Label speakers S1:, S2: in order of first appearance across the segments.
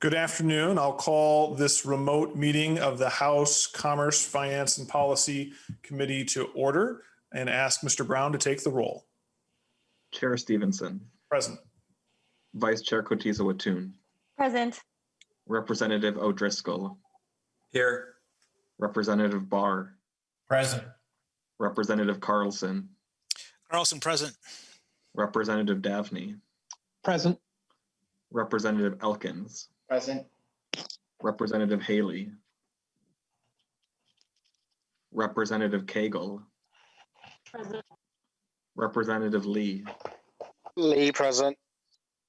S1: Good afternoon. I'll call this remote meeting of the House Commerce, Finance, and Policy Committee to order and ask Mr. Brown to take the roll.
S2: Chair Stevenson.
S1: Present.
S2: Vice Chair Cotiza-Wattoon.
S3: Present.
S2: Representative O'Driscoll.
S4: Here.
S2: Representative Barr.
S4: Present.
S2: Representative Carlson.
S5: Carlson, present.
S2: Representative Davney.
S6: Present.
S2: Representative Elkins.
S4: Present.
S2: Representative Haley. Representative Cagle.
S3: Present.
S2: Representative Lee.
S7: Lee, present.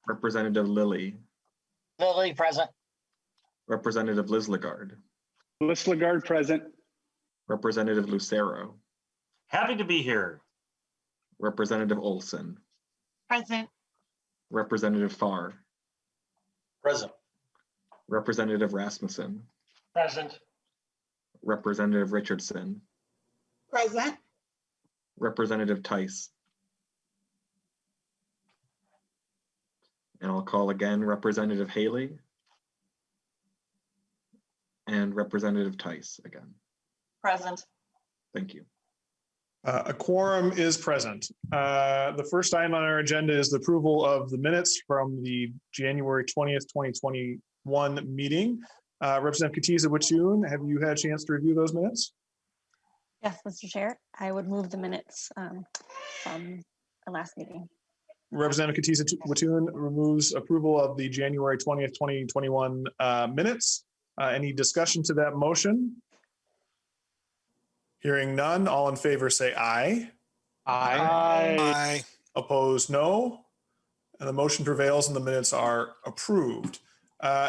S2: Representative Lilly.
S7: Lilly, present.
S2: Representative Lislegard.
S6: Lislegard, present.
S2: Representative Lucero.
S4: Happy to be here.
S2: Representative Olson.
S3: Present.
S2: Representative Farr.
S4: Present.
S2: Representative Rasmussen.
S4: Present.
S2: Representative Richardson.
S3: Present.
S2: Representative Tice. And I'll call again Representative Haley and Representative Tice again.
S3: Present.
S2: Thank you.
S1: A quorum is present. The first item on our agenda is the approval of the minutes from the January 20th, 2021 meeting. Representative Cotiza-Wattoon, have you had a chance to review those minutes?
S3: Yes, Mr. Chair, I would move the minutes from the last meeting.
S1: Representative Cotiza-Wattoon removes approval of the January 20th, 2021 minutes. Any discussion to that motion? Hearing none, all in favor say aye.
S6: Aye.
S1: Opposed, no. And the motion prevails and the minutes are approved.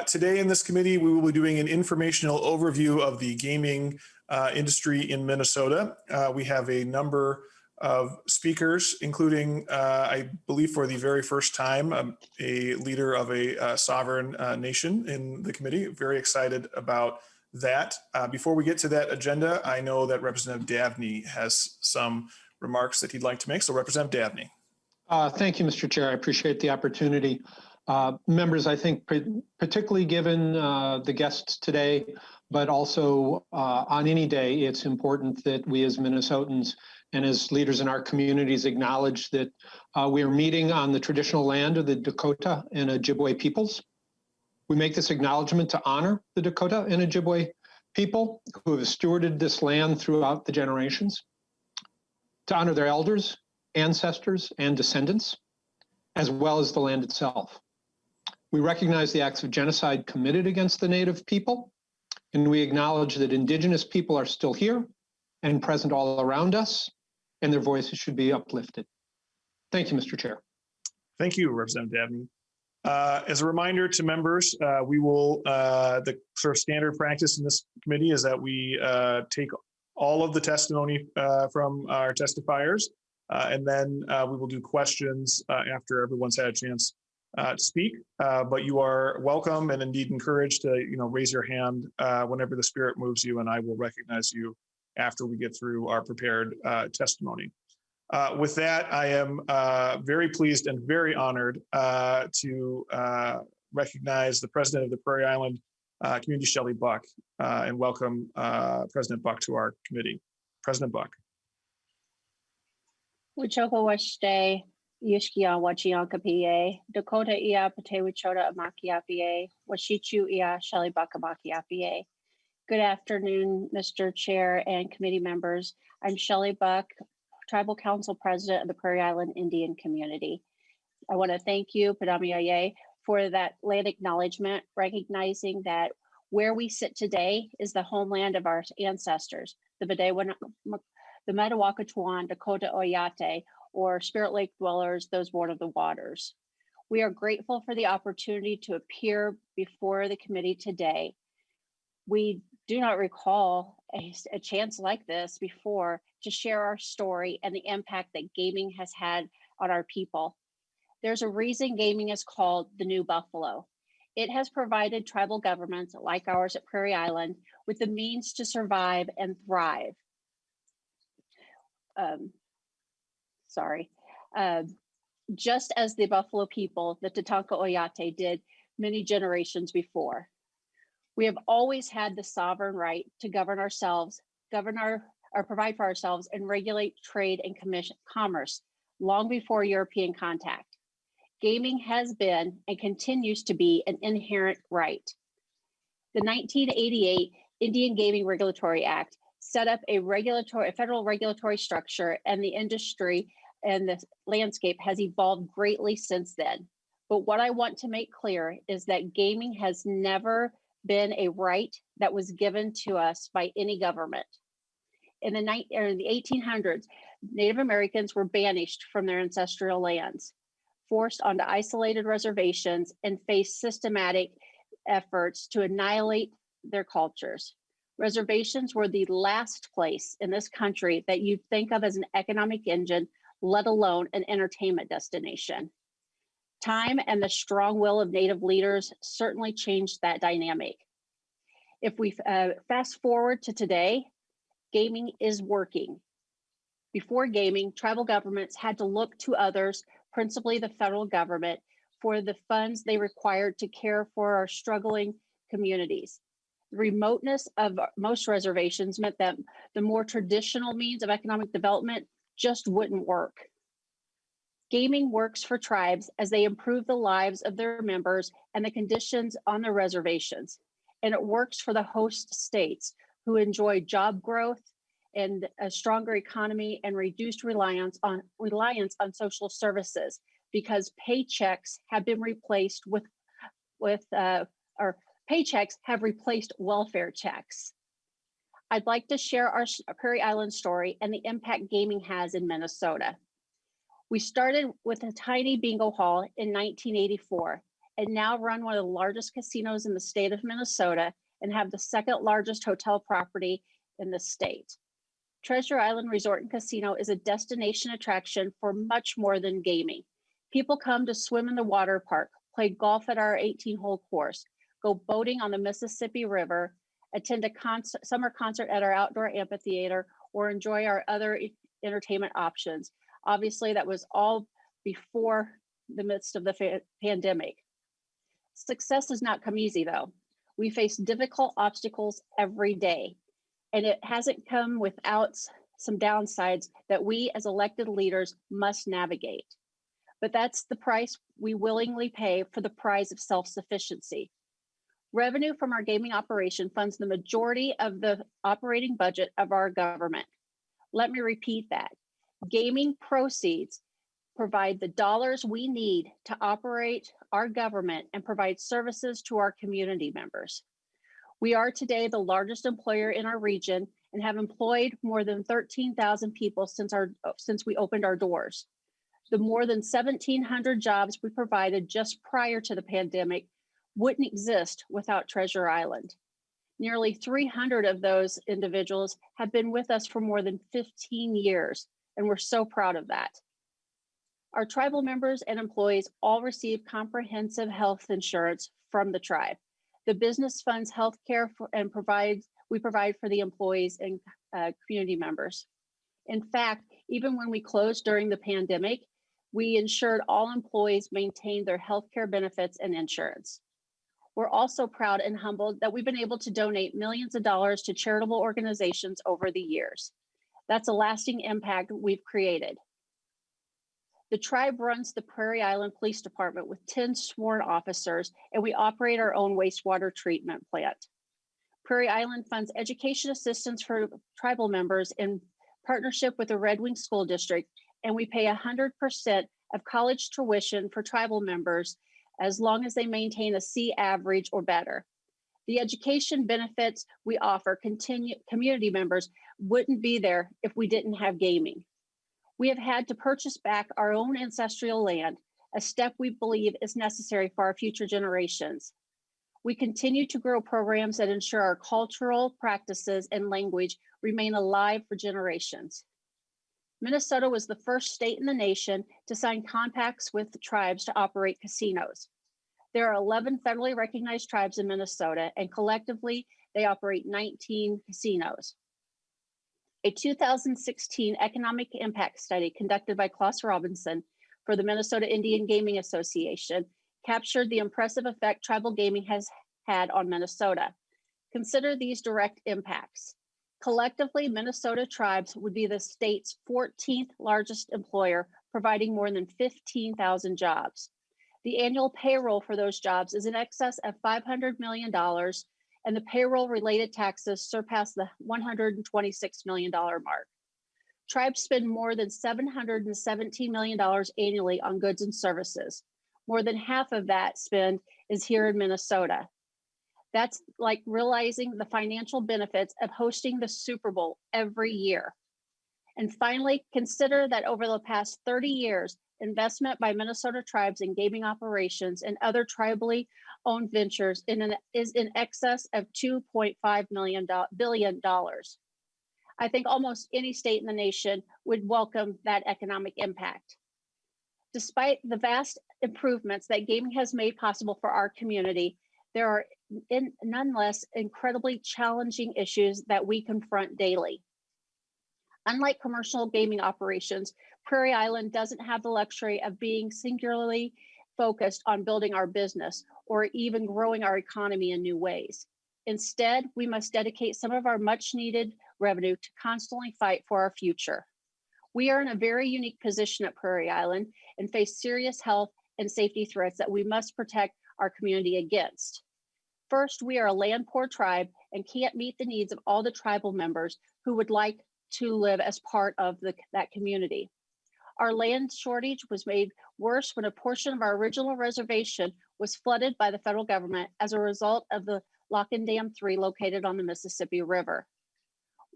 S1: Today in this committee, we will be doing an informational overview of the gaming industry in Minnesota. We have a number of speakers, including, I believe for the very first time, a leader of a sovereign nation in the committee. Very excited about that. Before we get to that agenda, I know that Representative Davney has some remarks that he'd like to make. So Representative Davney.
S6: Thank you, Mr. Chair. I appreciate the opportunity. Members, I think particularly given the guests today, but also on any day, it's important that we as Minnesotans and as leaders in our communities acknowledge that we are meeting on the traditional land of the Dakota and Ojibwe peoples. We make this acknowledgement to honor the Dakota and Ojibwe people who have stewarded this land throughout the generations, to honor their elders, ancestors, and descendants, as well as the land itself. We recognize the acts of genocide committed against the Native people, and we acknowledge that Indigenous people are still here and present all around us, and their voices should be uplifted. Thank you, Mr. Chair.
S1: Thank you, Representative Davney. As a reminder to members, we will, the sort of standard practice in this committee is that we take all of the testimony from our testifiers, and then we will do questions after everyone's had a chance to speak. But you are welcome and indeed encouraged to raise your hand whenever the spirit moves you, and I will recognize you after we get through our prepared testimony. With that, I am very pleased and very honored to recognize the president of the Prairie Island Community, Shelley Buck, and welcome President Buck to our committee. President Buck.
S8: Wichoko washte Yushkia Wachianka PA, Dakota Ia Pate Wichota Amakia PA, Washichu Ia Shelley Buck Amakia PA. Good afternoon, Mr. Chair and committee members. I'm Shelley Buck, Tribal Council President of the Prairie Island Indian Community. I want to thank you, Padamiaye, for that land acknowledgement, recognizing that where we sit today is the homeland of our ancestors, the Metawakatuan Dakota Oyate, or Spirit Lake dwellers, those born of the waters. We are grateful for the opportunity to appear before the committee today. We do not recall a chance like this before to share our story and the impact that gaming has had on our people. There's a reason gaming is called the New Buffalo. It has provided tribal governments like ours at Prairie Island with the means to survive and thrive. Just as the Buffalo people, the Tatanka Oyate, did many generations before. We have always had the sovereign right to govern ourselves, or provide for ourselves and regulate trade and commerce long before European contact. Gaming has been and continues to be an inherent right. The 1988 Indian Gaming Regulatory Act set up a federal regulatory structure, and the industry and the landscape has evolved greatly since then. But what I want to make clear is that gaming has never been a right that was given to us by any government. In the 1800s, Native Americans were banished from their ancestral lands, forced onto isolated reservations, and faced systematic efforts to annihilate their cultures. Reservations were the last place in this country that you'd think of as an economic engine, let alone an entertainment destination. Time and the strong will of Native leaders certainly changed that dynamic. If we fast forward to today, gaming is working. Before gaming, tribal governments had to look to others, principally the federal government, for the funds they required to care for our struggling communities. The remoteness of most reservations meant that the more traditional means of economic development just wouldn't work. Gaming works for tribes as they improve the lives of their members and the conditions on their reservations. And it works for the host states who enjoy job growth and a stronger economy and reduced reliance on social services, because paychecks have been replaced paychecks have replaced welfare checks. I'd like to share our Prairie Island story and the impact gaming has in Minnesota. We started with a tiny bingo hall in 1984 and now run one of the largest casinos in the state of Minnesota and have the second largest hotel property in the state. Treasure Island Resort and Casino is a destination attraction for much more than gaming. People come to swim in the water park, play golf at our 18-hole course, go boating on the Mississippi River, attend a summer concert at our outdoor amphitheater, or enjoy our other entertainment options. Obviously, that was all before the midst of the pandemic. Success does not come easy, though. We face difficult obstacles every day, and it hasn't come without some downsides that we as elected leaders must navigate. But that's the price we willingly pay for the prize of self-sufficiency. Revenue from our gaming operation funds the majority of the operating budget of our government. Let me repeat that. Gaming proceeds provide the dollars we need to operate our government and provide services to our community members. We are today the largest employer in our region and have employed more than 13,000 people since we opened our doors. The more than 1,700 jobs we provided just prior to the pandemic wouldn't exist without Treasure Island. Nearly 300 of those individuals have been with us for more than 15 years, and we're so proud of that. Our tribal members and employees all receive comprehensive health insurance from the tribe. The business funds health care and we provide for the employees and community members. In fact, even when we closed during the pandemic, we ensured all employees maintained their health care benefits and insurance. We're also proud and humbled that we've been able to donate millions of dollars to charitable organizations over the years. That's a lasting impact we've created. The tribe runs the Prairie Island Police Department with 10 sworn officers, and we operate our own wastewater treatment plant. Prairie Island funds education assistance for tribal members in partnership with the Red Wing School District, and we pay 100% of college tuition for tribal members as long as they maintain a C average or better. The education benefits we offer community members wouldn't be there if we didn't have gaming. We have had to purchase back our own ancestral land, a step we believe is necessary for our future generations. We continue to grow programs that ensure our cultural practices and language remain alive for generations. Minnesota was the first state in the nation to sign compacts with the tribes to operate casinos. There are 11 federally recognized tribes in Minnesota, and collectively, they operate 19 casinos. A 2016 economic impact study conducted by Klaus Robinson for the Minnesota Indian Gaming Association captured the impressive effect tribal gaming has had on Minnesota. Consider these direct impacts. Collectively, Minnesota tribes would be the state's 14th largest employer, providing more than 15,000 jobs. The annual payroll for those jobs is in excess of $500 million, and the payroll-related taxes surpass the $126 million mark. Tribes spend more than $717 million annually on goods and services. More than half of that spend is here in Minnesota. That's like realizing the financial benefits of hosting the Super Bowl every year. And finally, consider that over the past 30 years, investment by Minnesota tribes in gaming operations and other tribally owned ventures is in excess of $2.5 billion. I think almost any state in the nation would welcome that economic impact. Despite the vast improvements that gaming has made possible for our community, there are nonetheless incredibly challenging issues that we confront daily. Unlike commercial gaming operations, Prairie Island doesn't have the luxury of being singularly focused on building our business or even growing our economy in new ways. Instead, we must dedicate some of our much needed revenue to constantly fight for our future. We are in a very unique position at Prairie Island and face serious health and safety threats that we must protect our community against. First, we are a land poor tribe and can't meet the needs of all the tribal members who would like to live as part of that community. Our land shortage was made worse when a portion of our original reservation was flooded by the federal government as a result of the Locken Dam 3 located on the Mississippi River.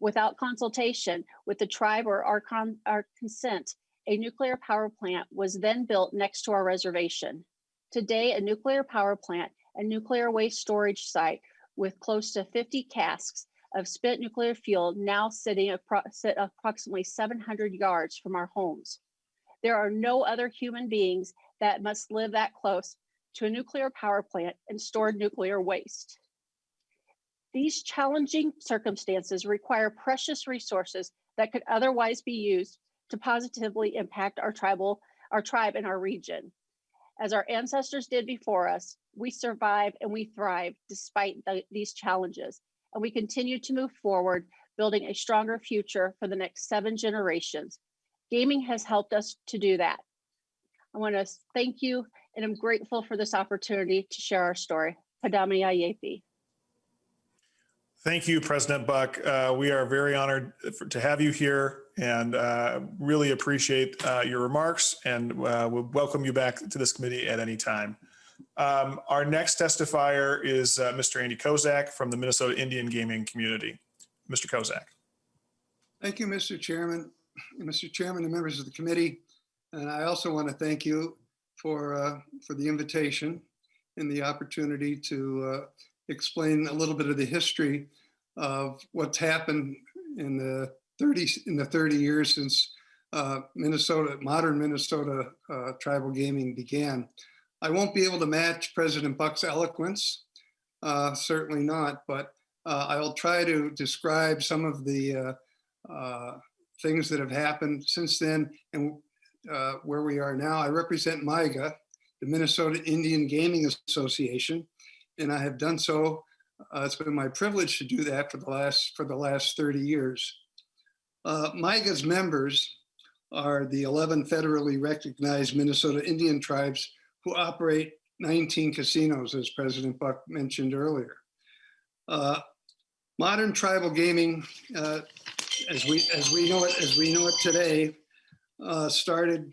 S8: Without consultation with the tribe or our consent, a nuclear power plant was then built next to our reservation. Today, a nuclear power plant and nuclear waste storage site with close to 50 casks of spent nuclear fuel now sit approximately 700 yards from our homes. There are no other human beings that must live that close to a nuclear power plant and store nuclear waste. These challenging circumstances require precious resources that could otherwise be used to positively impact our tribe and our region. As our ancestors did before us, we survive and we thrive despite these challenges, and we continue to move forward, building a stronger future for the next 7 generations. Gaming has helped us to do that. I want to thank you, and I'm grateful for this opportunity to share our story. Padami Ayepi.
S1: Thank you, President Buck. We are very honored to have you here and really appreciate your remarks, and we'll welcome you back to this committee at any time. Our next testifier is Mr. Andy Kozak from the Minnesota Indian Gaming Community. Mr. Kozak.
S9: Thank you, Mr. Chairman. Mr. Chairman and members of the committee, and I also want to thank you for the invitation and the opportunity to explain a little bit of the history of what's happened in the 30 years since modern Minnesota tribal gaming began. I won't be able to match President Buck's eloquence, certainly not, but I'll try to describe some of the things that have happened since then and where we are now. I represent MIGA, the Minnesota Indian Gaming Association, and I have done so. It's been my privilege to do that for the last 30 years. MIGA's members are the 11 federally recognized Minnesota Indian tribes who operate 19 casinos, as President Buck mentioned earlier. Modern tribal gaming, as we know it today, started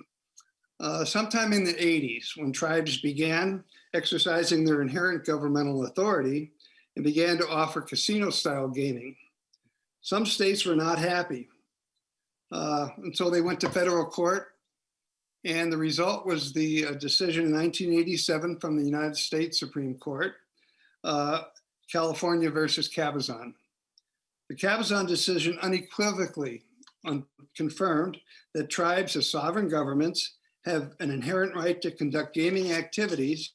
S9: sometime in the 80s when tribes began exercising their inherent governmental authority and began to offer casino-style gaming. Some states were not happy, and so they went to federal court, and the result was the decision in 1987 from the United States Supreme Court, California versus Cabazon. The Cabazon decision unequivocally confirmed that tribes as sovereign governments have an inherent right to conduct gaming activities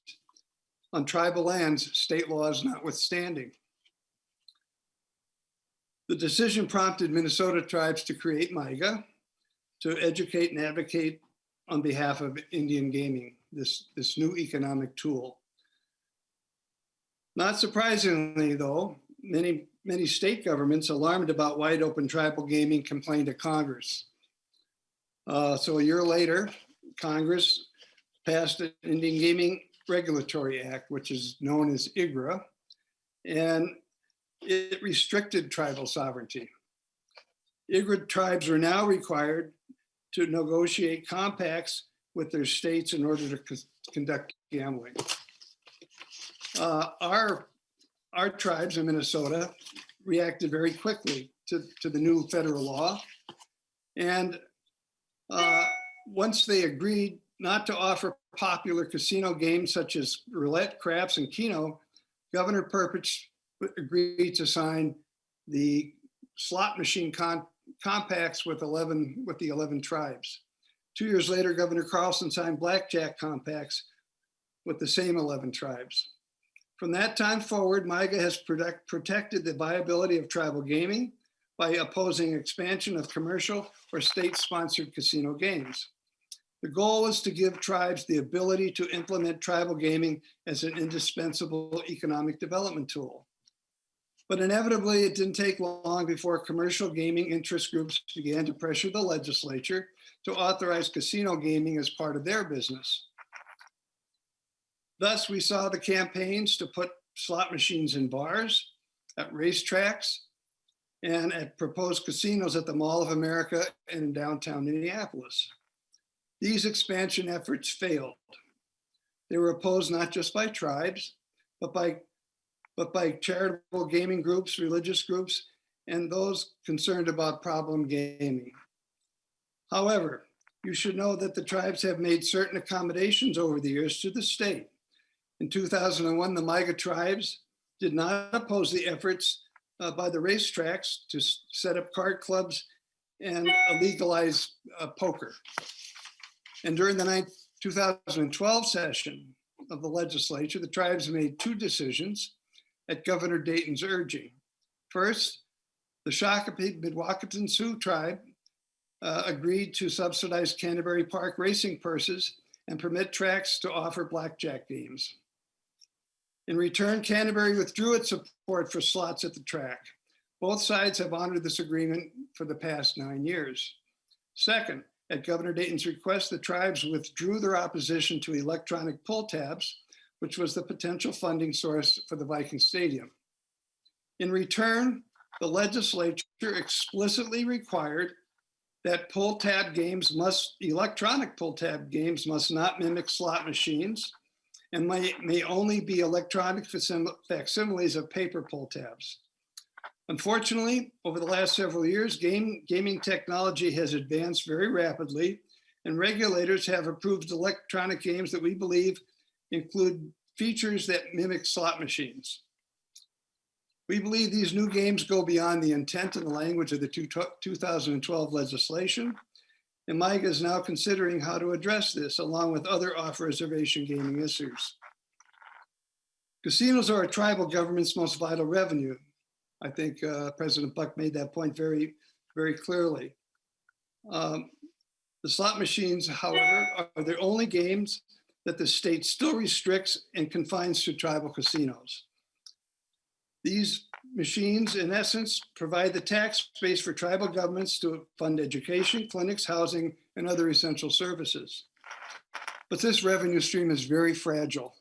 S9: on tribal lands, state laws notwithstanding. The decision prompted Minnesota tribes to create MIGA to educate and advocate on behalf of Indian gaming, this new economic tool. Not surprisingly, though, many state governments alarmed about wide open tribal gaming complained to Congress. So a year later, Congress passed an Indian Gaming Regulatory Act, which is known as IGRA, and it restricted tribal sovereignty. IGRA tribes are now required to negotiate compacts with their states in order to conduct gambling. Our tribes in Minnesota reacted very quickly to the new federal law. And once they agreed not to offer popular casino games such as roulette, craps, and keno, Governor Perpich agreed to sign the slot machine compacts with the 11 tribes. 2 years later, Governor Carlson signed blackjack compacts with the same 11 tribes. From that time forward, MIGA has protected the viability of tribal gaming by opposing expansion of commercial or state-sponsored casino games. The goal is to give tribes the ability to implement tribal gaming as an indispensable economic development tool. But inevitably, it didn't take long before commercial gaming interest groups began to pressure the legislature to authorize casino gaming as part of their business. Thus, we saw the campaigns to put slot machines in bars, at racetracks, and at proposed casinos at the Mall of America and in downtown Minneapolis. These expansion efforts failed. They were opposed not just by tribes, but by charitable gaming groups, religious groups, and those concerned about problem gaming. However, you should know that the tribes have made certain accommodations over the years to the state. In 2001, the MIGA tribes did not oppose the efforts by the racetracks to set up card clubs and legalize poker. And during the 2012 session of the legislature, the tribes made two decisions at Governor Dayton's urging. First, the Shakopee Midwakanton Sioux tribe agreed to subsidize Canterbury Park racing purses and permit tracks to offer blackjack games. In return, Canterbury withdrew its support for slots at the track. Both sides have honored this agreement for the past 9 years. Second, at Governor Dayton's request, the tribes withdrew their opposition to electronic pull tabs, which was the potential funding source for the Viking Stadium. In return, the legislature explicitly required that electronic pull tab games must not mimic slot machines and may only be electronic facsimiles of paper pull tabs. Unfortunately, over the last several years, gaming technology has advanced very rapidly, and regulators have approved electronic games that we believe include features that mimic slot machines. We believe these new games go beyond the intent and the language of the 2012 legislation, and MIGA is now considering how to address this along with other off-reservation gaming issues. Casinos are a tribal government's most vital revenue. I think President Buck made that point very, very clearly. The slot machines, however, are the only games that the state still restricts and confines to tribal casinos. These machines, in essence, provide the tax base for tribal governments to fund education, clinics, housing, and other essential services. But this revenue stream is very fragile.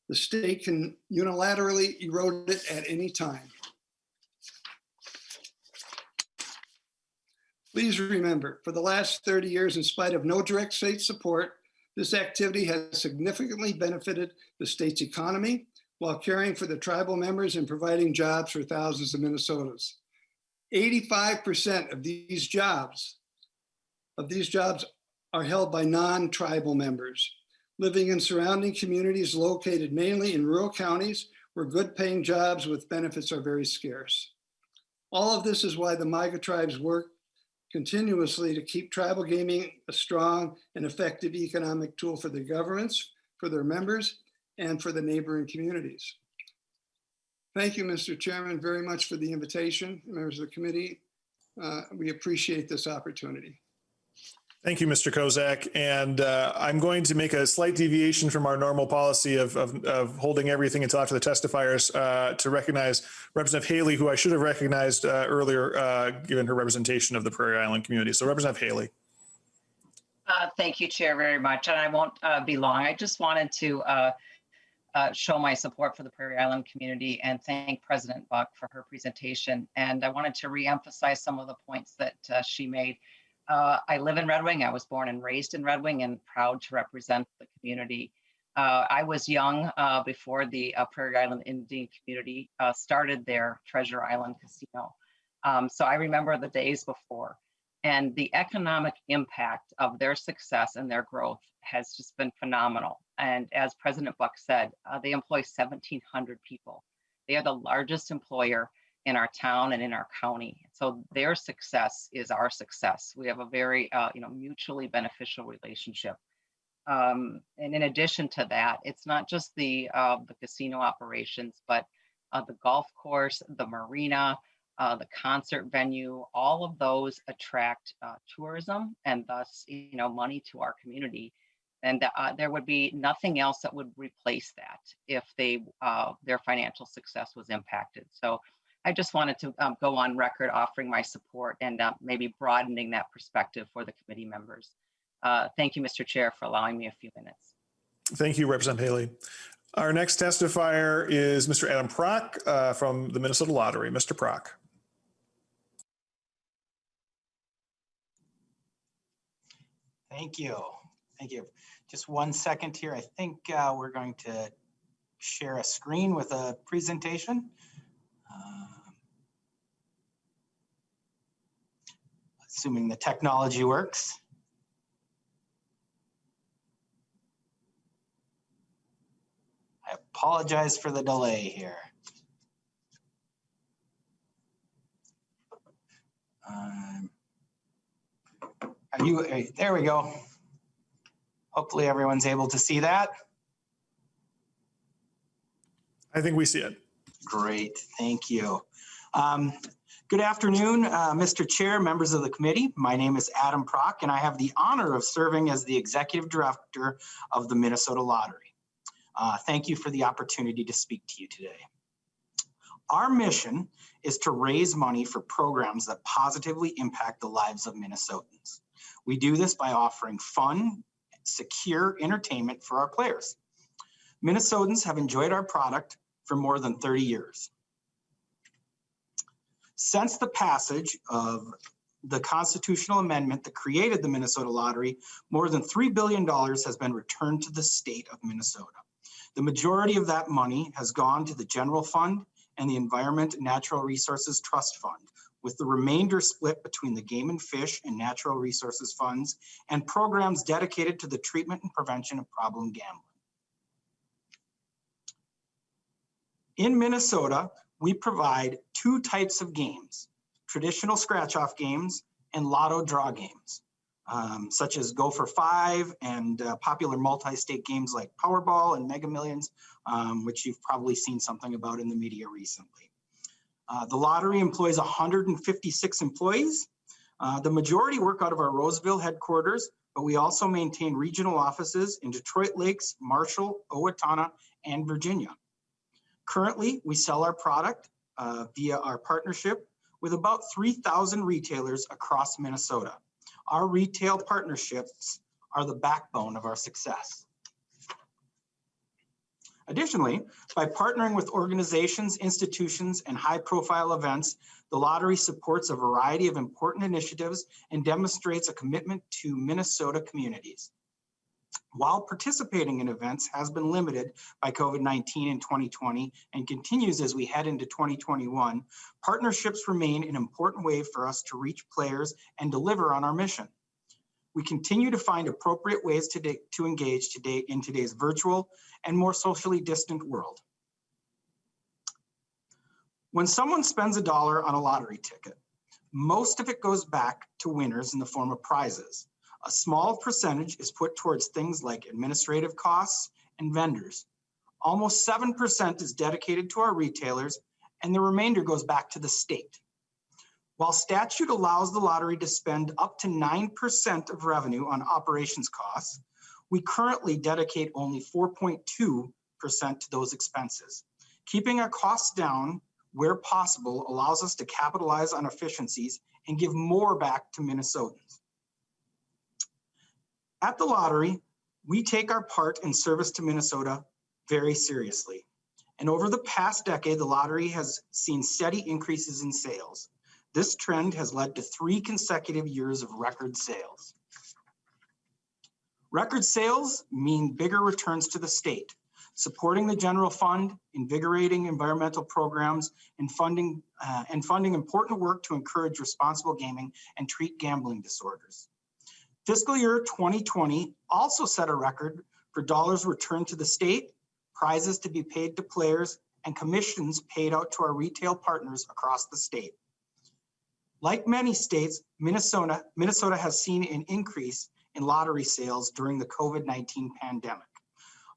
S9: The state can unilaterally erode it at any time. Please remember, for the last 30 years, in spite of no direct state support, this activity has significantly benefited the state's economy while caring for the tribal members and providing jobs for thousands of Minnesotans. 85% of these jobs are held by non-tribal members, living in surrounding communities located mainly in rural counties where good-paying jobs with benefits are very scarce. All of this is why the MIGA tribes work continuously to keep tribal gaming a strong and effective economic tool for the governments, for their members, and for the neighboring communities. Thank you, Mr. Chairman, very much for the invitation, members of the committee. We appreciate this opportunity.
S1: Thank you, Mr. Kozak. And I'm going to make a slight deviation from our normal policy of holding everything until after the testifiers to recognize Representative Haley, who I should have recognized earlier, given her representation of the Prairie Island community. So Representative Haley.
S10: Thank you, Chair, very much. And I won't be long. I just wanted to show my support for the Prairie Island community and thank President Buck for her presentation. And I wanted to reemphasize some of the points that she made. I live in Red Wing. I was born and raised in Red Wing and proud to represent the community. I was young before the Prairie Island Indian community started their Treasure Island Casino. So I remember the days before, and the economic impact of their success and their growth has just been phenomenal. And as President Buck said, they employ 1,700 people. They are the largest employer in our town and in our county. So their success is our success. We have a very mutually beneficial relationship. And in addition to that, it's not just the casino operations, but the golf course, the marina, the concert venue, all of those attract tourism and thus money to our community. And there would be nothing else that would replace that if their financial success was impacted. So I just wanted to go on record offering my support and maybe broadening that perspective for the committee members. Thank you, Mr. Chair, for allowing me a few minutes.
S1: Thank you, Representative Haley. Our next testifier is Mr. Adam Prock from the Minnesota Lottery. Mr. Prock.
S11: Thank you. Thank you. Just 1 second here. I think we're going to share a screen with a presentation. Assuming the technology works. I apologize for the delay here. There we go. Hopefully everyone's able to see that.
S1: I think we see it.
S11: Great, thank you. Good afternoon, Mr. Chair, members of the committee. My name is Adam Prock, and I have the honor of serving as the Executive Director of the Minnesota Lottery. Thank you for the opportunity to speak to you today. Our mission is to raise money for programs that positively impact the lives of Minnesotans. We do this by offering fun, secure entertainment for our players. Minnesotans have enjoyed our product for more than 30 years. Since the passage of the constitutional amendment that created the Minnesota Lottery, more than $3 billion has been returned to the state of Minnesota. The majority of that money has gone to the general fund and the Environment and Natural Resources Trust Fund, with the remainder split between the Game and Fish and Natural Resources Funds and programs dedicated to the treatment and prevention of problem gambling. In Minnesota, we provide two types of games: traditional scratch-off games and lotto draw games, such as Go for Five and popular multi-state games like Powerball and Mega Millions, which you've probably seen something about in the media recently. The lottery employs 156 employees. The majority work out of our Roseville headquarters, but we also maintain regional offices in Detroit Lakes, Marshall, Owatonna, and Virginia. Currently, we sell our product via our partnership with about 3,000 retailers across Minnesota. Our retail partnerships are the backbone of our success. Additionally, by partnering with organizations, institutions, and high-profile events, the lottery supports a variety of important initiatives and demonstrates a commitment to Minnesota communities. While participating in events has been limited by COVID-19 in 2020 and continues as we head into 2021, partnerships remain an important way for us to reach players and deliver on our mission. We continue to find appropriate ways to engage today in today's virtual and more socially distant world. When someone spends $1 on a lottery ticket, most of it goes back to winners in the form of prizes. A small percentage is put towards things like administrative costs and vendors. Almost 7% is dedicated to our retailers, and the remainder goes back to the state. While statute allows the lottery to spend up to 9% of revenue on operations costs, we currently dedicate only 4.2% to those expenses. Keeping our costs down where possible allows us to capitalize on efficiencies and give more back to Minnesotans. At the lottery, we take our part in service to Minnesota very seriously. And over the past decade, the lottery has seen steady increases in sales. This trend has led to 3 consecutive years of record sales. Record sales mean bigger returns to the state, supporting the general fund, invigorating environmental programs, and funding important work to encourage responsible gaming and treat gambling disorders. Fiscal year 2020 also set a record for dollars returned to the state, prizes to be paid to players, and commissions paid out to our retail partners across the state. Like many states, Minnesota has seen an increase in lottery sales during the COVID-19 pandemic.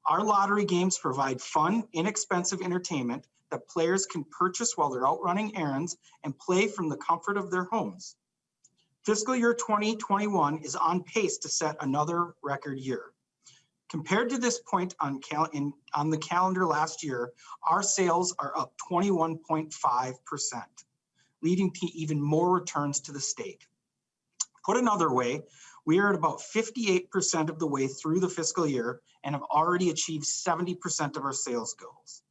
S11: Our lottery games provide fun, inexpensive entertainment that players can purchase while they're out running errands and play from the comfort of their homes. Fiscal year 2021 is on pace to set another record year. Compared to this point on the calendar last year, our sales are up 21.5%. leading to even more returns to the state. Put another way, we are at about 58% of the way through the fiscal year and have already achieved 70% of our sales goals.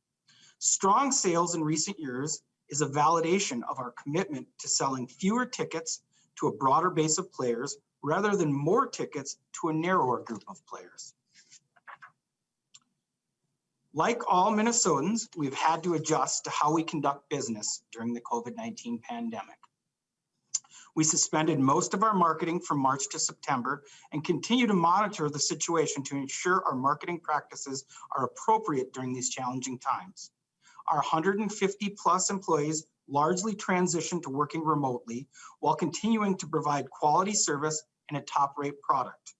S11: Strong sales in recent years is a validation of our commitment to selling fewer tickets to a broader base of players rather than more tickets to a narrower group of players. Like all Minnesotans, we've had to adjust to how we conduct business during the COVID-19 pandemic. We suspended most of our marketing from March to September and continue to monitor the situation to ensure our marketing practices are appropriate during these challenging times. Our 150 plus employees largely transitioned to working remotely while continuing to provide quality service and a top-rate product.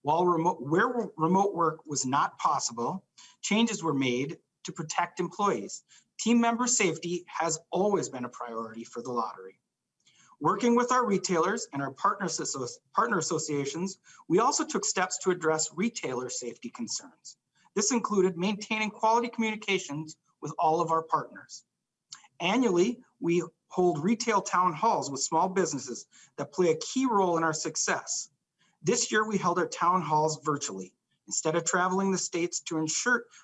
S11: While remote work was not possible, changes were made to protect employees. Team member safety has always been a priority for the lottery. Working with our retailers and our partner associations, we also took steps to address retailer safety concerns. This included maintaining quality communications with all of our partners. Annually, we hold retail town halls with small businesses that play a key role in our success. This year, we held our town halls virtually. Instead of traveling the states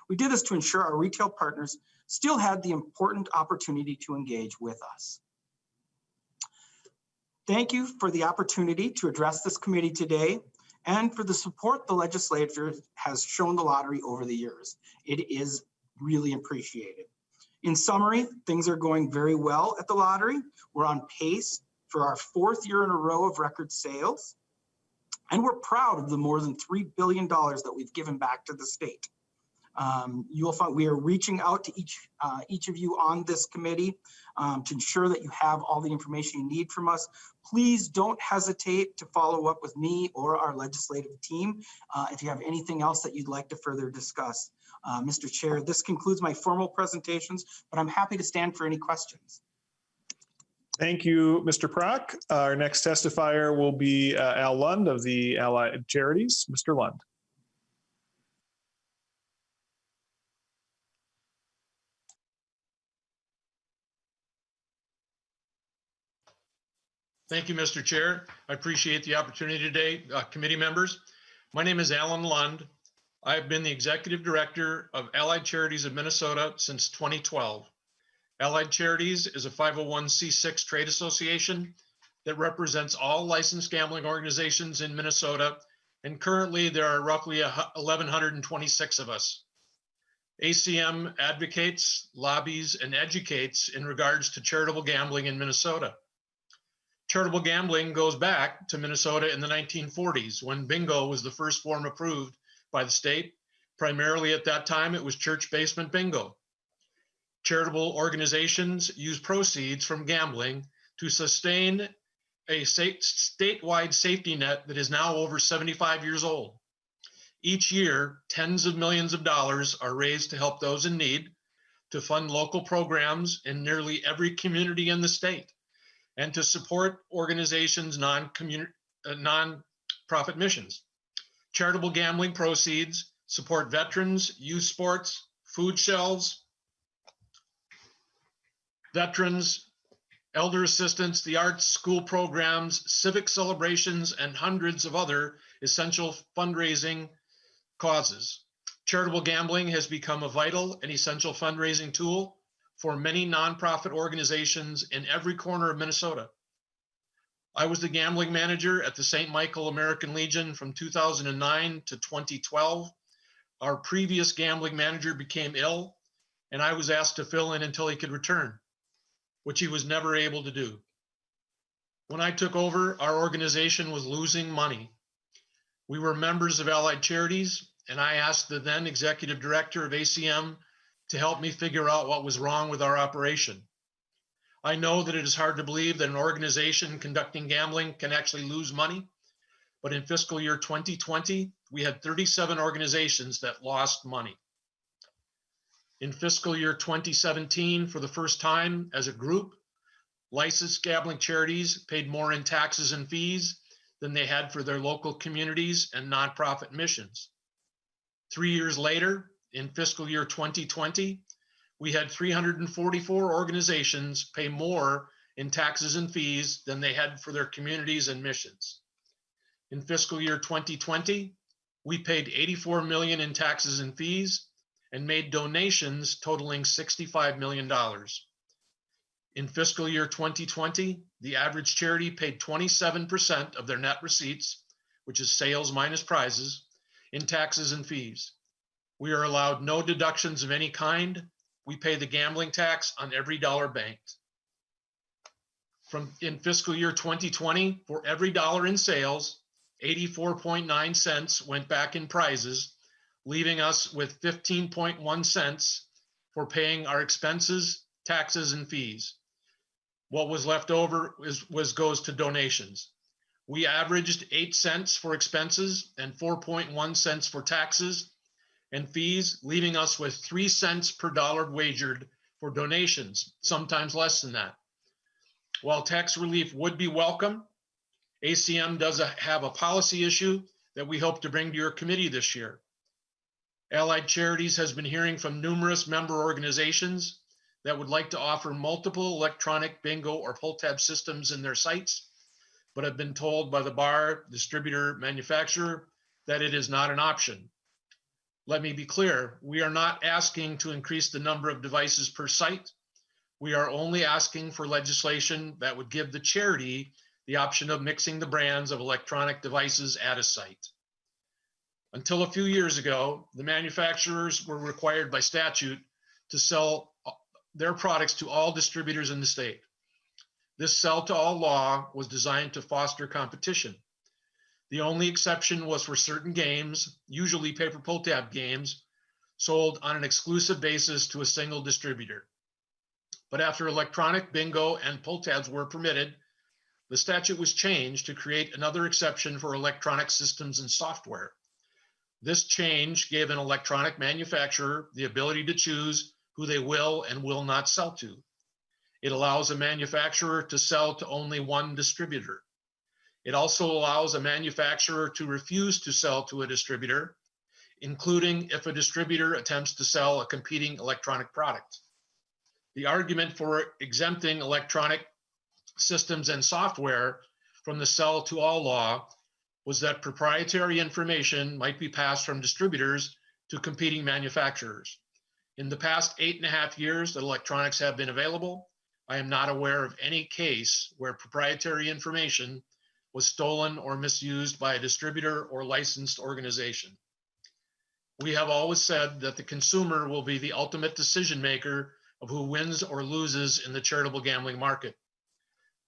S11: we did this to ensure our retail partners still had the important opportunity to engage with us. Thank you for the opportunity to address this committee today and for the support the legislature has shown the lottery over the years. It is really appreciated. In summary, things are going very well at the lottery. We're on pace for our 4th year in a row of record sales. And we're proud of the more than $3 billion that we've given back to the state. You'll find we are reaching out to each of you on this committee to ensure that you have all the information you need from us. Please don't hesitate to follow up with me or our legislative team if you have anything else that you'd like to further discuss. Mr. Chair, this concludes my formal presentations, but I'm happy to stand for any questions.
S1: Thank you, Mr. Prock. Our next testifier will be Al Lund of the Allied Charities. Mr. Lund.
S12: Thank you, Mr. Chair. I appreciate the opportunity today, committee members. My name is Alan Lund. I have been the Executive Director of Allied Charities of Minnesota since 2012. Allied Charities is a 501c6 trade association that represents all licensed gambling organizations in Minnesota, and currently there are roughly 1,126 of us. ACM advocates, lobbies, and educates in regards to charitable gambling in Minnesota. Charitable gambling goes back to Minnesota in the 1940s when bingo was the first form approved by the state. Primarily at that time, it was church basement bingo. Charitable organizations use proceeds from gambling to sustain a statewide safety net that is now over 75 years old. Each year, tens of millions of dollars are raised to help those in need, to fund local programs in nearly every community in the state. and to support organizations' non-profit missions. Charitable gambling proceeds support veterans, youth sports, food shelves, veterans, elder assistance, the arts, school programs, civic celebrations, and hundreds of other essential fundraising causes. Charitable gambling has become a vital and essential fundraising tool for many nonprofit organizations in every corner of Minnesota. I was the gambling manager at the St. Michael American Legion from 2009 to 2012. Our previous gambling manager became ill, and I was asked to fill in until he could return, which he was never able to do. When I took over, our organization was losing money. We were members of Allied Charities, and I asked the then executive director of ACM to help me figure out what was wrong with our operation. I know that it is hard to believe that an organization conducting gambling can actually lose money, but in fiscal year 2020, we had 37 organizations that lost money. In fiscal year 2017, for the first time as a group, licensed gambling charities paid more in taxes and fees than they had for their local communities and nonprofit missions. 3 years later, in fiscal year 2020, we had 344 organizations pay more in taxes and fees than they had for their communities and missions. In fiscal year 2020, we paid $84 million in taxes and fees and made donations totaling $65 million. In fiscal year 2020, the average charity paid 27% of their net receipts, which is sales minus prizes, in taxes and fees. We are allowed no deductions of any kind. We pay the gambling tax on every dollar banked. In fiscal year 2020, for every dollar in sales, 84.9 cents went back in prizes, leaving us with 15.1 cents for paying our expenses, taxes, and fees. What was left over goes to donations. We averaged 8 cents for expenses and 4.1 cents for taxes and fees, leaving us with 3 cents per dollar wagered for donations, sometimes less than that. While tax relief would be welcome, ACM does have a policy issue that we hope to bring to your committee this year. Allied Charities has been hearing from numerous member organizations that would like to offer multiple electronic bingo or pull tab systems in their sites, but have been told by the bar, distributor, manufacturer that it is not an option. Let me be clear, we are not asking to increase the number of devices per site. We are only asking for legislation that would give the charity the option of mixing the brands of electronic devices at a site. Until a few years ago, the manufacturers were required by statute to sell their products to all distributors in the state. This sell to all law was designed to foster competition. The only exception was for certain games, usually paper pull tab games, sold on an exclusive basis to a single distributor. But after electronic bingo and pull tabs were permitted, the statute was changed to create another exception for electronic systems and software. This change gave an electronic manufacturer the ability to choose who they will and will not sell to. It allows a manufacturer to sell to only one distributor. It also allows a manufacturer to refuse to sell to a distributor, including if a distributor attempts to sell a competing electronic product. The argument for exempting electronic systems and software from the sell to all law was that proprietary information might be passed from distributors to competing manufacturers. In the past 8.5 years that electronics have been available, I am not aware of any case where proprietary information was stolen or misused by a distributor or licensed organization. We have always said that the consumer will be the ultimate decision maker of who wins or loses in the charitable gambling market.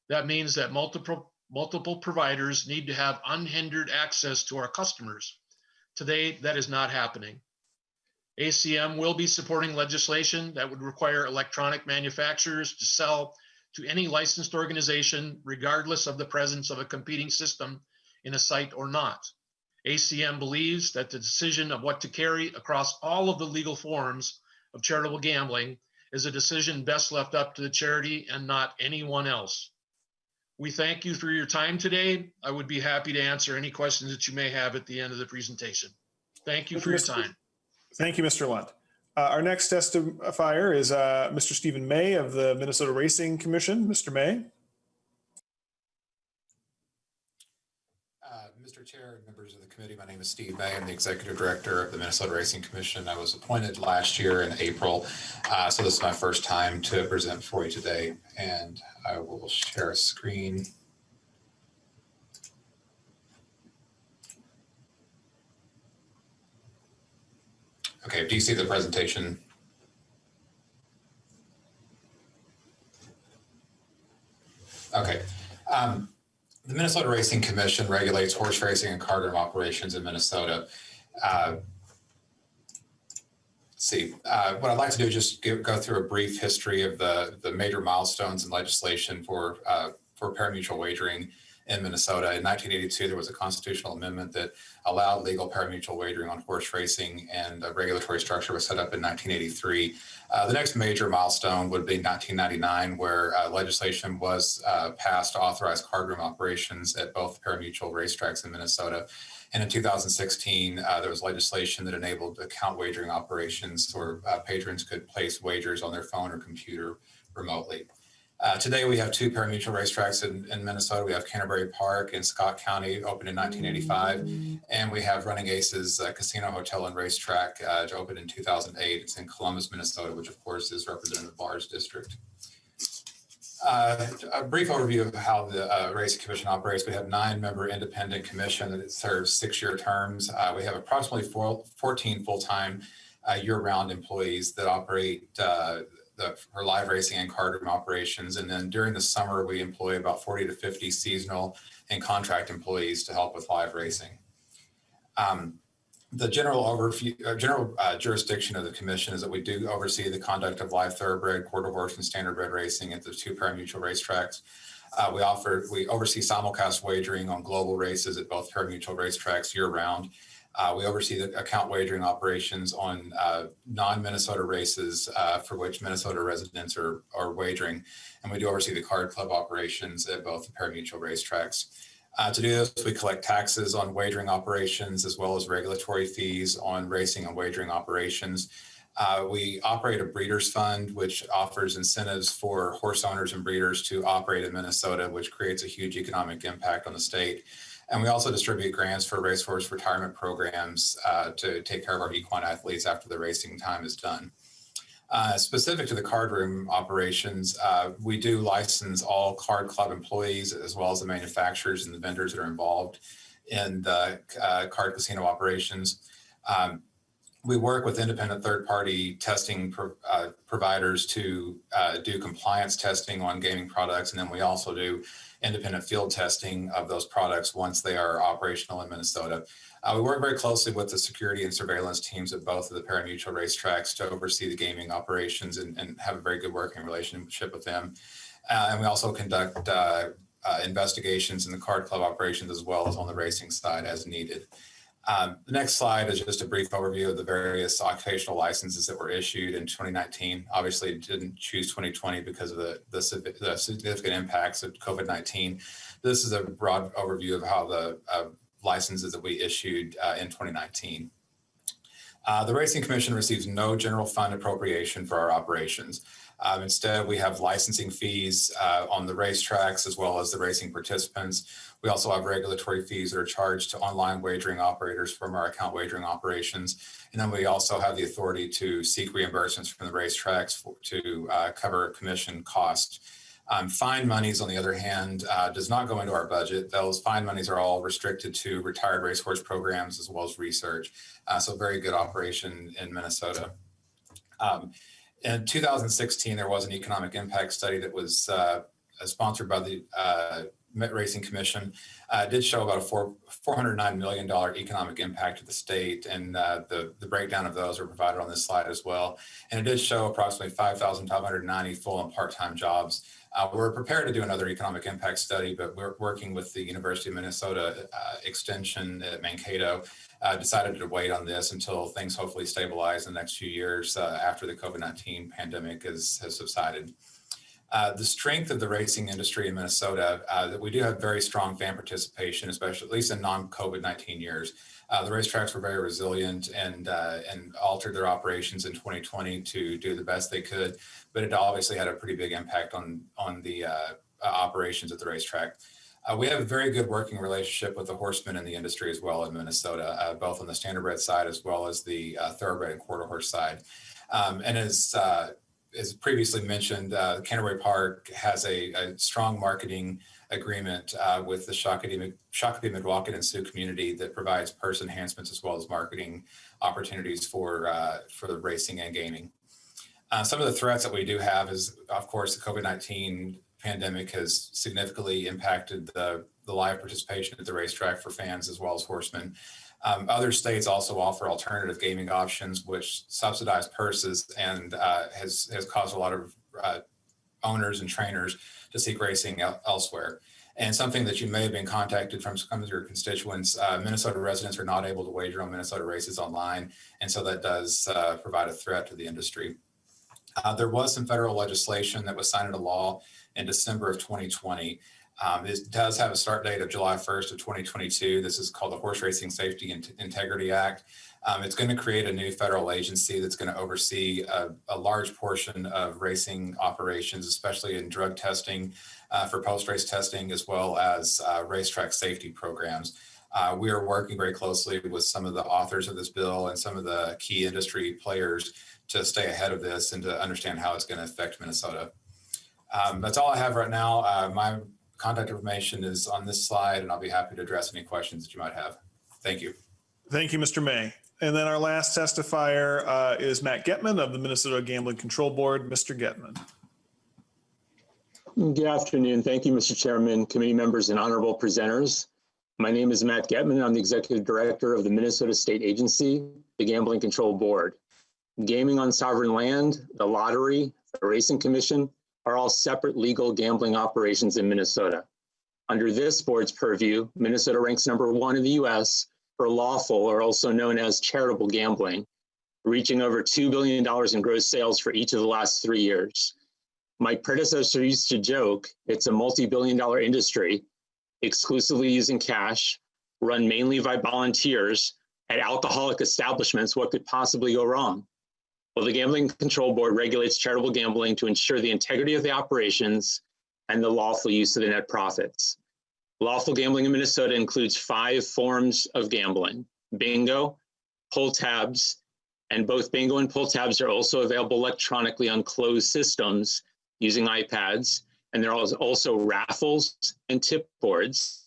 S12: That means that multiple providers need to have unhindered access to our customers. Today, that is not happening. ACM will be supporting legislation that would require electronic manufacturers to sell to any licensed organization, regardless of the presence of a competing system in a site or not. ACM believes that the decision of what to carry across all of the legal forms of charitable gambling is a decision best left up to the charity and not anyone else. We thank you for your time today. I would be happy to answer any questions that you may have at the end of the presentation. Thank you for your time.
S1: Thank you, Mr. Lund. Our next testifier is Mr. Stephen May of the Minnesota Racing Commission. Mr. May.
S13: Mr. Chair and members of the committee, my name is Steve May. I'm the Executive Director of the Minnesota Racing Commission. I was appointed last year in April, so this is my first time to present for you today, and I will share a screen. Okay, do you see the presentation? Okay. The Minnesota Racing Commission regulates horse racing and card room operations in Minnesota. Let's see, what I'd like to do is just go through a brief history of the major milestones in legislation for parimutuel wagering in Minnesota. In 1982, there was a constitutional amendment that allowed legal parimutuel wagering on horse racing, and a regulatory structure was set up in 1983. The next major milestone would be 1999, where legislation was passed to authorize cardroom operations at both parimutuel racetracks in Minnesota. And in 2016, there was legislation that enabled account wagering operations where patrons could place wagers on their phone or computer remotely. Today, we have two parimutuel racetracks in Minnesota. We have Canterbury Park in Scott County, opened in 1985, and we have Running Aces Casino, Hotel, and Racetrack, which opened in 2008. It's in Columbus, Minnesota, which of course is Representative Barr's district. A brief overview of how the Racing Commission operates. We have 9-member independent commission that serves 6-year terms. We have approximately 14 full-time year-round employees that operate for live racing and cardroom operations. And then during the summer, we employ about 40 to 50 seasonal and contract employees to help with live racing. The general jurisdiction of the commission is that we do oversee the conduct of live thoroughbred, quarter horse, and standardbred racing at the two parimutuel racetracks. We oversee simulcast wagering on global races at both parimutuel racetracks year-round. We oversee the account wagering operations on non-Minnesota races for which Minnesota residents are wagering. And we do oversee the card club operations at both the parimutuel racetracks. To do this, we collect taxes on wagering operations as well as regulatory fees on racing and wagering operations. We operate a breeders fund, which offers incentives for horse owners and breeders to operate in Minnesota, which creates a huge economic impact on the state. And we also distribute grants for racehorse retirement programs to take care of our equine athletes after the racing time is done. Specific to the card room operations, we do license all card club employees as well as the manufacturers and the vendors that are involved in the card casino operations. We work with independent third-party testing providers to do compliance testing on gaming products, and then we also do independent field testing of those products once they are operational in Minnesota. We work very closely with the security and surveillance teams at both of the parimutuel racetracks to oversee the gaming operations and have a very good working relationship with them. And we also conduct investigations in the card club operations as well as on the racing side as needed. The next slide is just a brief overview of the various occupational licenses that were issued in 2019. Obviously, didn't choose 2020 because of the significant impacts of COVID-19. This is a broad overview of how the licenses that we issued in 2019. The Racing Commission receives no general fund appropriation for our operations. Instead, we have licensing fees on the racetracks as well as the racing participants. We also have regulatory fees that are charged to online wagering operators from our account wagering operations. And then we also have the authority to seek reimbursements from the racetracks to cover commission costs. Fine monies, on the other hand, does not go into our budget. Those fine monies are all restricted to retired racehorse programs as well as research. So very good operation in Minnesota. In 2016, there was an economic impact study that was sponsored by the Racing Commission. It did show about a $409 million economic impact to the state, and the breakdown of those are provided on this slide as well. And it did show approximately 5,590 full and part-time jobs. We're prepared to do another economic impact study, but we're working with the University of Minnesota Extension at Mankato. Decided to wait on this until things hopefully stabilize in the next few years after the COVID-19 pandemic has subsided. The strength of the racing industry in Minnesota, that we do have very strong fan participation, especially at least in non-COVID-19 years. The racetracks were very resilient and altered their operations in 2020 to do the best they could, but it obviously had a pretty big impact on the operations at the racetrack. We have a very good working relationship with the horsemen in the industry as well in Minnesota, both on the standardbred side as well as the thoroughbred and quarter horse side. And as previously mentioned, Canterbury Park has a strong marketing agreement with the Shakopee, Midwauken, and Sioux community that provides purse enhancements as well as marketing opportunities for the racing and gaming. Some of the threats that we do have is, of course, the COVID-19 pandemic has significantly impacted the live participation at the racetrack for fans as well as horsemen. Other states also offer alternative gaming options, which subsidize purses and has caused a lot of owners and trainers to seek racing elsewhere. And something that you may have been contacted from some of your constituents, Minnesota residents are not able to wager on Minnesota races online. And so that does provide a threat to the industry. There was some federal legislation that was signed into law in December of 2020. It does have a start date of July 1st of 2022. This is called the Horse Racing Safety and Integrity Act. It's going to create a new federal agency that's going to oversee a large portion of racing operations, especially in drug testing, for post-race testing, as well as racetrack safety programs. We are working very closely with some of the authors of this bill and some of the key industry players to stay ahead of this and to understand how it's going to affect Minnesota. That's all I have right now. My contact information is on this slide, and I'll be happy to address any questions that you might have. Thank you.
S1: Thank you, Mr. May. And then our last testifier is Matt Gettman of the Minnesota Gambling Control Board. Mr. Gettman.
S14: Good afternoon. Thank you, Mr. Chairman, committee members, and honorable presenters. My name is Matt Gettman. I'm the Executive Director of the Minnesota State Agency, the Gambling Control Board. Gaming on sovereign land, the lottery, the Racing Commission are all separate legal gambling operations in Minnesota. Under this board's purview, Minnesota ranks #1 in the U.S. for lawful, or also known as charitable gambling, reaching over $2 billion in gross sales for each of the last 3 years. My predecessor used to joke, it's a multi-billion-dollar industry, exclusively using cash, run mainly by volunteers at alcoholic establishments. What could possibly go wrong? Well, the Gambling Control Board regulates charitable gambling to ensure the integrity of the operations and the lawful use of the net profits. Lawful gambling in Minnesota includes 5 forms of gambling: bingo, pull tabs, and both bingo and pull tabs are also available electronically on closed systems using iPads, and there are also raffles and tip boards.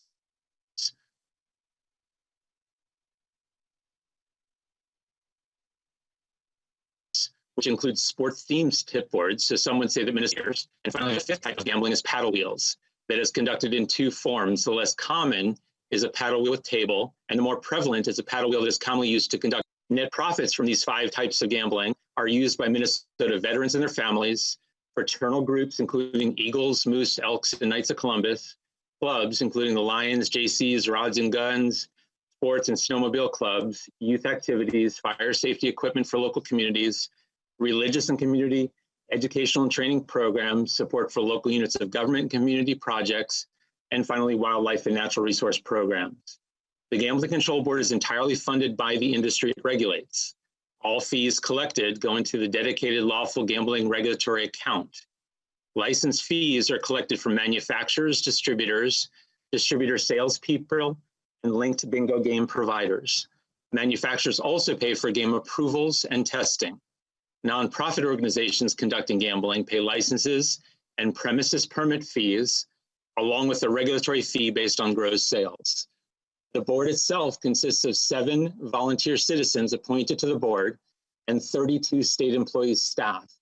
S14: Which includes sports-themed tip boards, so some would say that Minnesotans. And finally, the 5th type of gambling is paddle wheels, that is conducted in 2 forms. The less common is a paddle wheel with table, and the more prevalent is a paddle wheel that is commonly used to conduct. Net profits from these 5 types of gambling are used by Minnesota veterans and their families, fraternal groups, including Eagles, Moose, Elks, and Knights of Columbus, clubs, including the Lions, JCs, Rods and Guns, sports and snowmobile clubs, youth activities, fire safety equipment for local communities, religious and community educational and training programs, support for local units of government and community projects, and finally, wildlife and natural resource programs. The Gambling Control Board is entirely funded by the industry it regulates. All fees collected go into the dedicated lawful gambling regulatory account. License fees are collected from manufacturers, distributor salespeople, and linked bingo game providers. Manufacturers also pay for game approvals and testing. Nonprofit organizations conducting gambling pay licenses and premises permit fees, along with a regulatory fee based on gross sales. The board itself consists of 7 volunteer citizens appointed to the board and 32 state employees staff.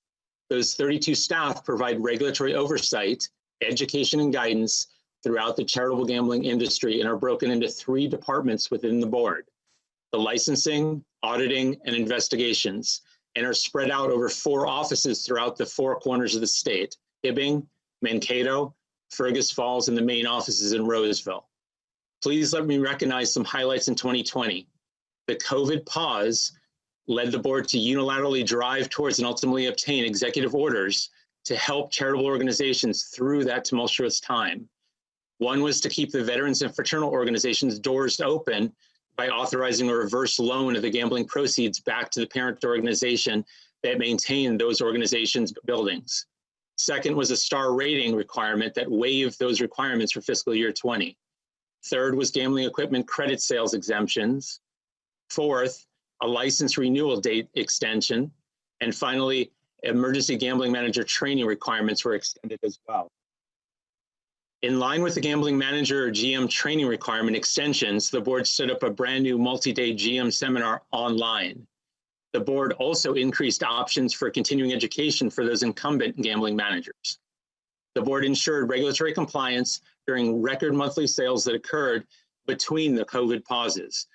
S14: Those 32 staff provide regulatory oversight, education, and guidance throughout the charitable gambling industry and are broken into 3 departments within the board: the licensing, auditing, and investigations, and are spread out over 4 offices throughout the 4 corners of the state: Hibbing, Mankato, Fergus Falls, and the main offices in Roseville. Please let me recognize some highlights in 2020. The COVID pause led the board to unilaterally drive towards and ultimately obtain executive orders to help charitable organizations through that tumultuous time. One was to keep the veterans and fraternal organizations' doors open by authorizing a reverse loan of the gambling proceeds back to the parent organization that maintained those organizations' buildings. Second was a star rating requirement that waived those requirements for fiscal year 20. Third was gambling equipment credit sales exemptions. Fourth, a license renewal date extension. And finally, emergency gambling manager training requirements were extended as well. In line with the gambling manager or GM training requirement extensions, the board stood up a brand new multi-day GM seminar online. The board also increased options for continuing education for those incumbent gambling managers. The board ensured regulatory compliance during record monthly sales that occurred between the COVID pauses.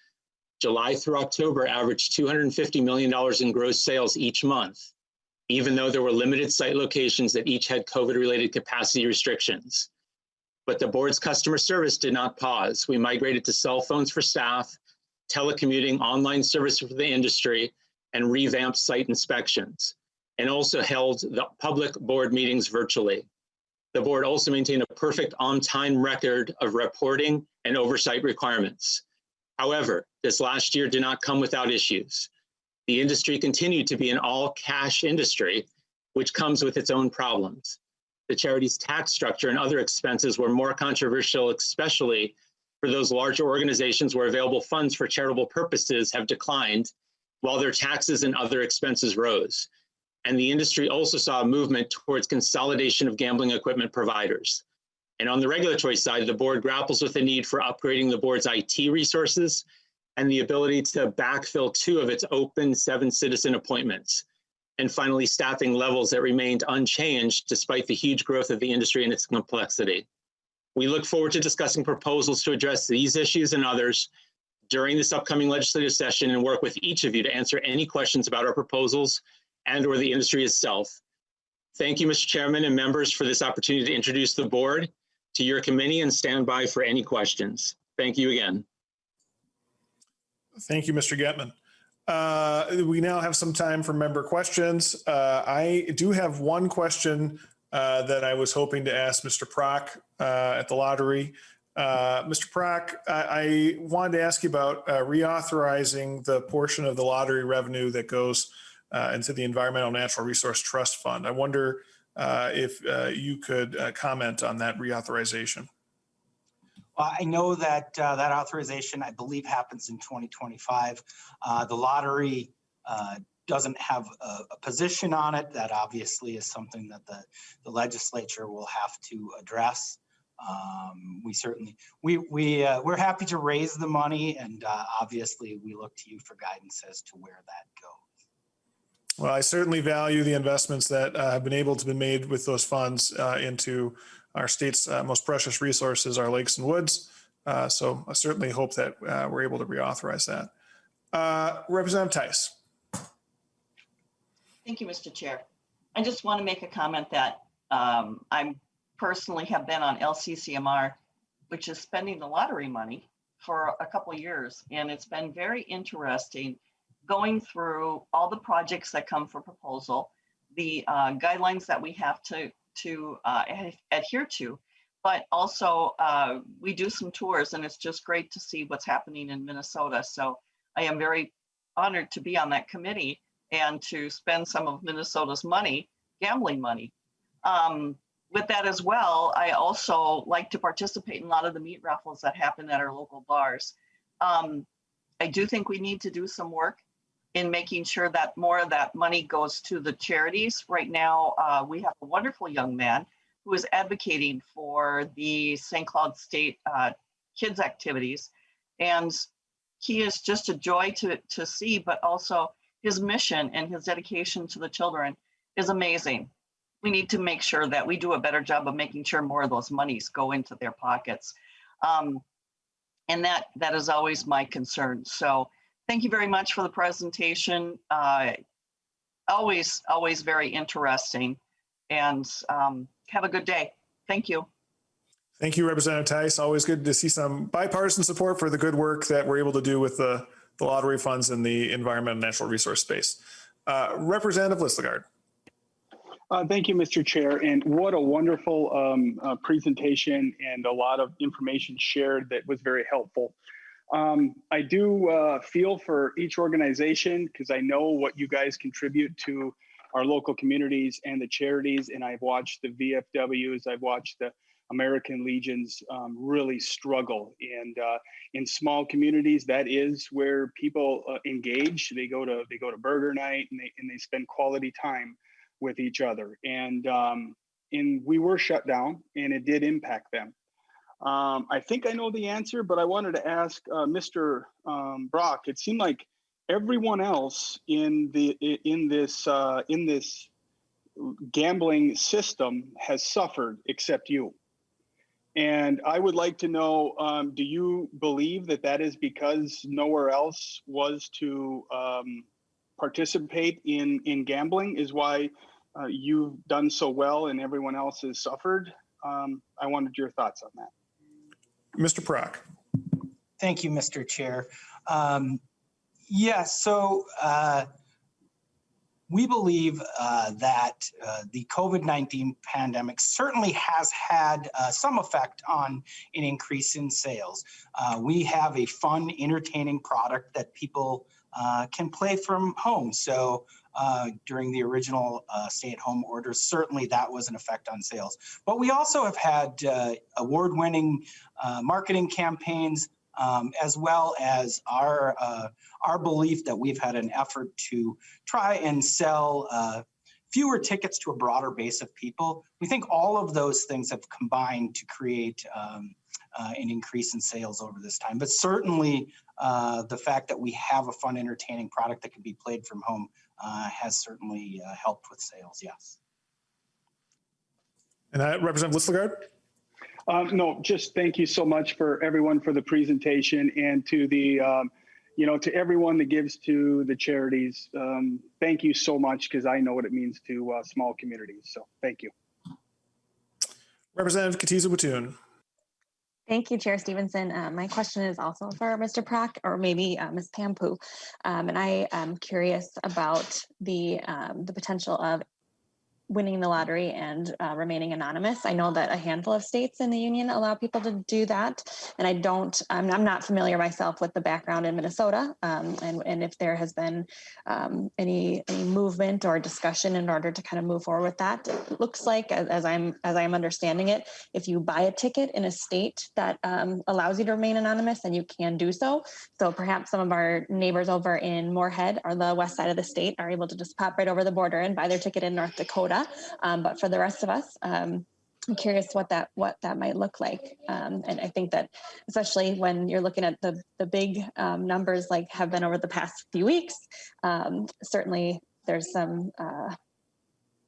S14: July through October averaged $250 million in gross sales each month, even though there were limited site locations that each had COVID-related capacity restrictions. But the board's customer service did not pause. We migrated to cell phones for staff, telecommuting, online service for the industry, and revamped site inspections, and also held the public board meetings virtually. The board also maintained a perfect on-time record of reporting and oversight requirements. However, this last year did not come without issues. The industry continued to be an all-cash industry, which comes with its own problems. The charity's tax structure and other expenses were more controversial, especially for those larger organizations where available funds for charitable purposes have declined, while their taxes and other expenses rose. And the industry also saw a movement towards consolidation of gambling equipment providers. And on the regulatory side, the board grapples with the need for upgrading the board's IT resources and the ability to backfill 2 of its open 7 citizen appointments. And finally, staffing levels that remained unchanged despite the huge growth of the industry and its complexity. We look forward to discussing proposals to address these issues and others during this upcoming legislative session and work with each of you to answer any questions about our proposals and or the industry itself. Thank you, Mr. Chairman and members, for this opportunity to introduce the board to your committee and stand by for any questions. Thank you again.
S1: Thank you, Mr. Gettman. We now have some time for member questions. I do have one question that I was hoping to ask Mr. Prock at the lottery. Mr. Prock, I wanted to ask you about reauthorizing the portion of the lottery revenue that goes into the Environmental Natural Resource Trust Fund. I wonder if you could comment on that reauthorization.
S11: I know that that authorization, I believe, happens in 2025. The lottery doesn't have a position on it. That obviously is something that the legislature will have to address. We're happy to raise the money, and obviously we look to you for guidance as to where that goes.
S1: Well, I certainly value the investments that have been able to be made with those funds into our state's most precious resources, our lakes and woods. So I certainly hope that we're able to reauthorize that. Representative Tice.
S15: Thank you, Mr. Chair. I just want to make a comment that I personally have been on LCCMR, which is spending the lottery money for a couple of years. And it's been very interesting going through all the projects that come for proposal, the guidelines that we have to adhere to, but also we do some tours, and it's just great to see what's happening in Minnesota. So I am very honored to be on that committee and to spend some of Minnesota's money, gambling money. With that as well, I also like to participate in a lot of the meat raffles that happen at our local bars. I do think we need to do some work in making sure that more of that money goes to the charities. Right now, we have a wonderful young man who is advocating for the St. Cloud State kids activities. And he is just a joy to see, but also his mission and his dedication to the children is amazing. We need to make sure that we do a better job of making sure more of those monies go into their pockets. And that is always my concern. So thank you very much for the presentation. Always very interesting, and have a good day. Thank you.
S1: Thank you, Representative Tice. Always good to see some bipartisan support for the good work that we're able to do with the lottery funds in the environmental and natural resource space. Representative Listagard.
S16: Thank you, Mr. Chair. And what a wonderful presentation and a lot of information shared that was very helpful. I do feel for each organization because I know what you guys contribute to our local communities and the charities. And I've watched the VFWs, I've watched the American Legions really struggle. And in small communities, that is where people engage. They go to burger night and they spend quality time with each other. And we were shut down and it did impact them. I think I know the answer, but I wanted to ask Mr. Prock. It seemed like everyone else in this gambling system has suffered except you. And I would like to know, do you believe that is because nowhere else was to participate in gambling is why you've done so well and everyone else has suffered? I wanted your thoughts on that.
S1: Mr. Prock.
S11: Thank you, Mr. Chair. Yes, so we believe that the COVID-19 pandemic certainly has had some effect on an increase in sales. We have a fun, entertaining product that people can play from home. So during the original stay-at-home orders, certainly that was an effect on sales. But we also have had award-winning marketing campaigns, as well as our belief that we've had an effort to try and sell fewer tickets to a broader base of people. We think all of those things have combined to create an increase in sales over this time. But certainly the fact that we have a fun, entertaining product that can be played from home has certainly helped with sales, yes.
S1: And that Representative Listlegard?
S16: No, just thank you so much for everyone for the presentation and to the, to everyone that gives to the charities. Thank you so much because I know what it means to small communities. So thank you.
S1: Representative Katiza-Batoon.
S3: Thank you, Chair Stevenson. My question is also for Mr. Prock or maybe Ms. Pampu. And I am curious about the potential of winning the lottery and remaining anonymous. I know that a handful of states in the union allow people to do that. And I'm not familiar myself with the background in Minnesota and if there has been any movement or discussion in order to kind of move forward with that. It looks like, as I'm understanding it, if you buy a ticket in a state that allows you to remain anonymous, then you can do so. So perhaps some of our neighbors over in Moorhead or the west side of the state are able to just pop right over the border and buy their ticket in North Dakota. But for the rest of us, I'm curious what that might look like. And I think that especially when you're looking at the big numbers like have been over the past few weeks, certainly there's some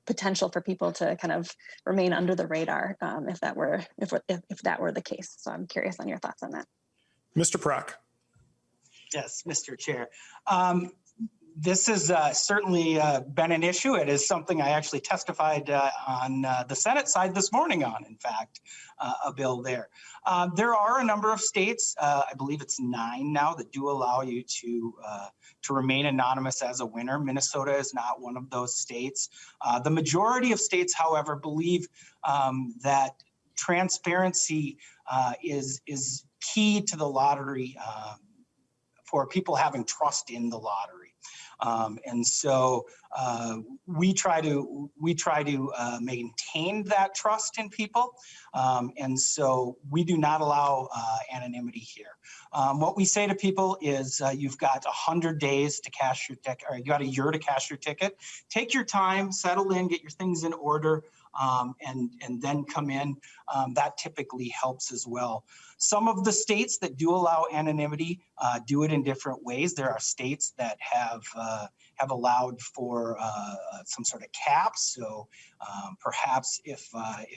S3: potential for people to kind of remain under the radar if that were the case. So I'm curious on your thoughts on that.
S1: Mr. Prock.
S11: Yes, Mr. Chair. This has certainly been an issue. It is something I actually testified on the Senate side this morning on, in fact, a bill there. There are a number of states, I believe it's 9 now, that do allow you to remain anonymous as a winner. Minnesota is not one of those states. The majority of states, however, believe that transparency is key to the lottery for people having trust in the lottery. And so we try to maintain that trust in people. And so we do not allow anonymity here. What we say to people is you've got 100 days to cash your ticket, or you got a year to cash your ticket. Take your time, settle in, get your things in order, and then come in. That typically helps as well. Some of the states that do allow anonymity do it in different ways. There are states that have allowed for some sort of cap. So perhaps if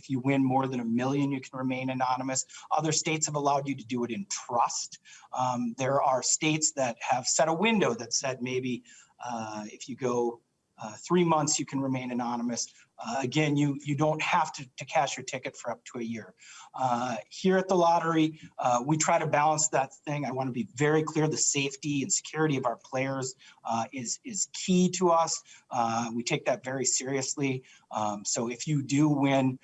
S11: you win more than $1 million, you can remain anonymous. Other states have allowed you to do it in trust. There are states that have set a window that said maybe if you go 3 months, you can remain anonymous. Again, you don't have to cash your ticket for up to a year. Here at the lottery, we try to balance that thing. I want to be very clear, the safety and security of our players is key to us. We take that very seriously. So if you do win,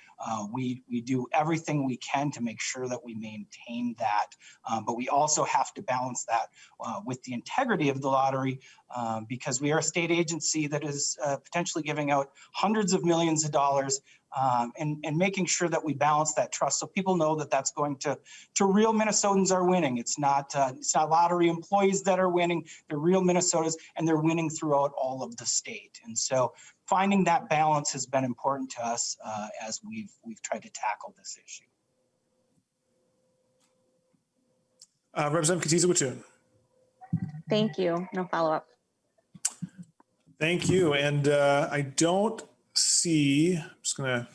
S11: we do everything we can to make sure that we maintain that. But we also have to balance that with the integrity of the lottery because we are a state agency that is potentially giving out hundreds of millions of dollars and making sure that we balance that trust so people know that that's going to real Minnesotans are winning. It's not lottery employees that are winning, they're real Minnesotans, and they're winning throughout all of the state. And so finding that balance has been important to us as we've tried to tackle this issue.
S1: Representative Katiza-Watun.
S3: Thank you. No follow-up.
S1: Thank you. And I don't see, I'm just going to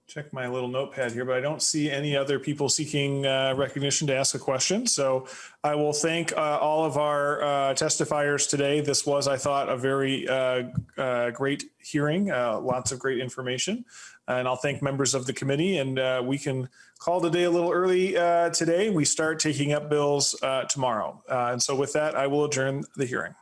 S1: check my little notepad here, but I don't see any other people seeking recognition to ask a question. So I will thank all of our testifiers today. This was, I thought, a very great hearing, lots of great information. And I'll thank members of the committee, and we can call today a little early today. We start taking up bills tomorrow. And so with that, I will adjourn the hearing.